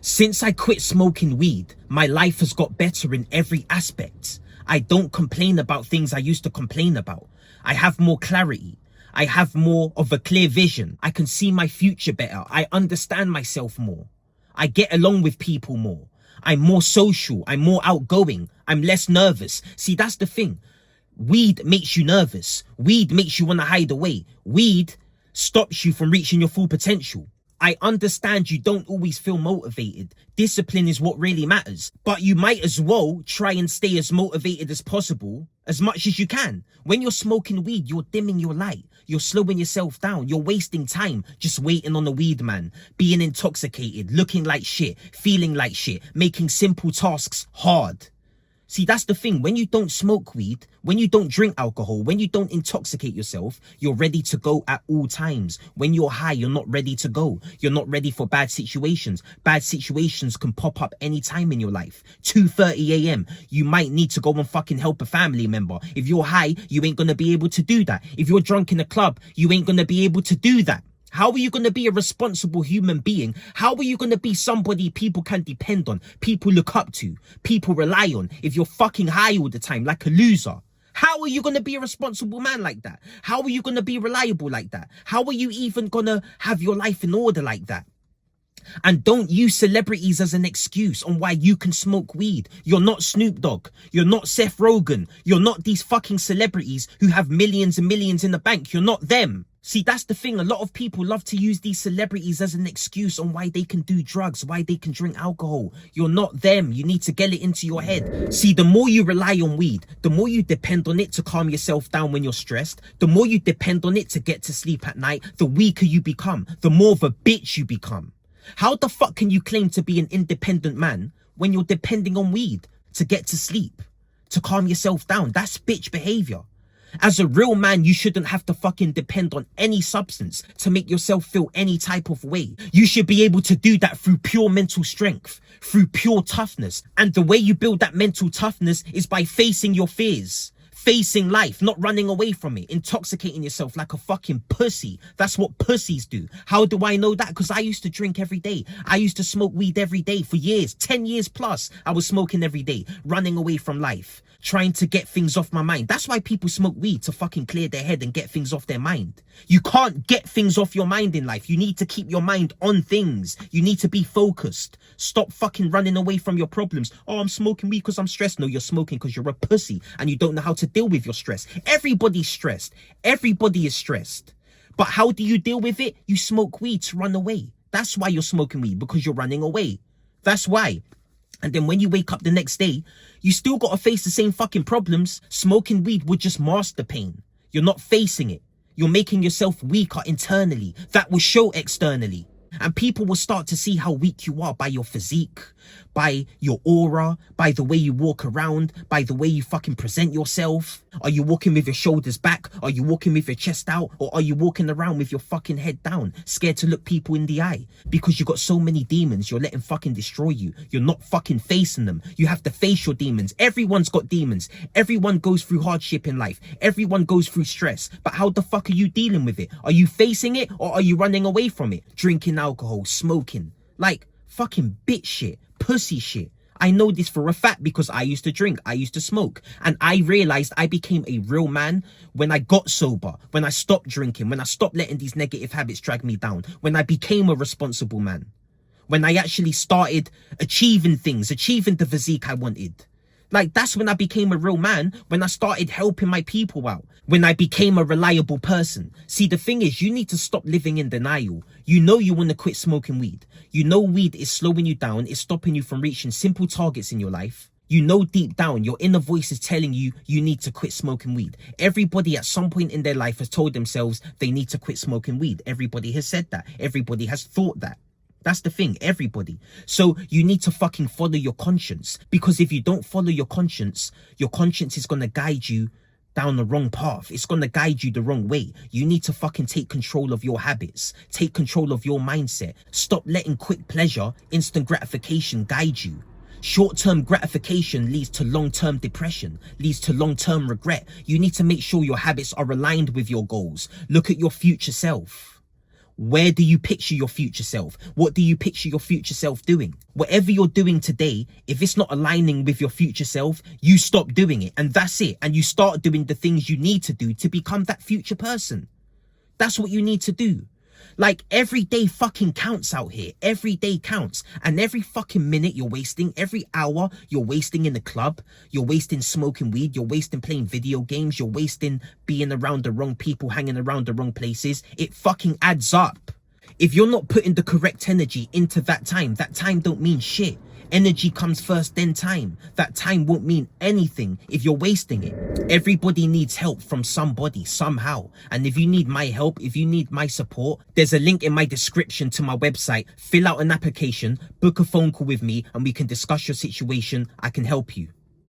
Since I quit smoking weed, my life has got better in every aspect. I don't complain about things I used to complain about. I have more clarity. I have more of a clear vision. I can see my future better. I understand myself more. I get along with people more. I'm more social. I'm more outgoing. I'm less nervous. See, that's the thing. Weed makes you nervous. Weed makes you want to hide away. Weed stops you from reaching your full potential. I understand you don't always feel motivated. Discipline is what really matters. But you might as well try and stay as motivated as possible, as much as you can. When you're smoking weed, you're dimming your light. You're slowing yourself down. You're wasting time just waiting on the weed man. Being intoxicated, looking like shit, feeling like shit, making simple tasks hard. See, that's the thing. When you don't smoke weed, when you don't drink alcohol, when you don't intoxicate yourself, you're ready to go at all times. When you're high, you're not ready to go. You're not ready for bad situations. Bad situations can pop up any time in your life. 2:30 a.m. You might need to go and fucking help a family member. If you're high, you ain't gonna be able to do that. If you're drunk in a club, you ain't gonna be able to do that. How are you going to be a responsible human being? How are you going to be somebody people can depend on, people look up to, people rely on, if you're fucking high all the time like a loser? How are you going to be a responsible man like that? How are you going to be reliable like that? How are you even going to have your life in order like that? And don't use celebrities as an excuse on why you can smoke weed. You're not Snoop Dogg. You're not Seth Rogen. You're not these fucking celebrities who have millions and millions in the bank. You're not them. See, that's the thing. A lot of people love to use these celebrities as an excuse on why they can do drugs, why they can drink alcohol. You're not them. You need to get it into your head. See, the more you rely on weed, the more you depend on it to calm yourself down when you're stressed, the more you depend on it to get to sleep at night, the weaker you become, the more of a bitch you become. How the fuck can you claim to be an independent man when you're depending on weed to get to sleep, to calm yourself down? That's bitch behavior. As a real man, you shouldn't have to fucking depend on any substance to make yourself feel any type of way. You should be able to do that through pure mental strength, through pure toughness. And the way you build that mental toughness is by facing your fears. Facing life, not running away from it, intoxicating yourself like a fucking pussy. That's what pussies do. How do I know that? Because I used to drink every day. I used to smoke weed every day for years, 10 years plus. I was smoking every day, running away from life, trying to get things off my mind. That's why people smoke weed, to fucking clear their head and get things off their mind. You can't get things off your mind in life. You need to keep your mind on things. You need to be focused. Stop fucking running away from your problems. Oh, I'm smoking weed because I'm stressed. No, you're smoking because you're a pussy and you don't know how to deal with your stress. Everybody's stressed. Everybody is stressed. But how do you deal with it? You smoke weed to run away. That's why you're smoking weed, because you're running away. That's why. And then when you wake up the next day, you still got to face the same fucking problems. Smoking weed would just mask the pain. You're not facing it. You're making yourself weaker internally. That will show externally. And people will start to see how weak you are by your physique, by your aura, by the way you walk around, by the way you fucking present yourself. Are you walking with your shoulders back? Are you walking with your chest out? Or are you walking around with your fucking head down, scared to look people in the eye? Because you got so many demons you're letting fucking destroy you. You're not fucking facing them. You have to face your demons. Everyone's got demons. Everyone goes through hardship in life. Everyone goes through stress. But how the fuck are you dealing with it? Are you facing it or are you running away from it? Drinking alcohol, smoking, like fucking bitch shit, pussy shit. I know this for a fact because I used to drink, I used to smoke, and I realized I became a real man when I got sober, when I stopped drinking, when I stopped letting these negative habits drag me down, when I became a responsible man, when I actually started achieving things, achieving the physique I wanted. Like, that's when I became a real man, when I started helping my people out, when I became a reliable person. See, the thing is, you need to stop living in denial. You know you want to quit smoking weed. You know weed is slowing you down, it's stopping you from reaching simple targets in your life. You know deep down, your inner voice is telling you you need to quit smoking weed. Everybody at some point in their life has told themselves they need to quit smoking weed. Everybody has said that. Everybody has thought that. That's the thing, everybody. So you need to fucking follow your conscience. Because if you don't follow your conscience is going to guide you down the wrong path. It's going to guide you the wrong way. You need to fucking take control of your habits. Take control of your mindset. Stop letting quick pleasure, instant gratification guide you. Short-term gratification leads to long-term depression, leads to long-term regret. You need to make sure your habits are aligned with your goals. Look at your future self. Where do you picture your future self? What do you picture your future self doing? Whatever you're doing today, if it's not aligning with your future self, you stop doing it, and that's it. And you start doing the things you need to do to become that future person. That's what you need to do. Like, every day fucking counts out here. Every day counts. And every fucking minute you're wasting, every hour you're wasting in the club, you're wasting smoking weed, you're wasting playing video games, you're wasting being around the wrong people, hanging around the wrong places. It fucking adds up. If you're not putting the correct energy into that time don't mean shit. Energy comes first, then time. That time won't mean anything if you're wasting it. Everybody needs help from somebody, somehow. And if you need my help, if you need my support, there's a link in my description to my website. Fill out an application, book a phone call with me, and we can discuss your situation. I can help you.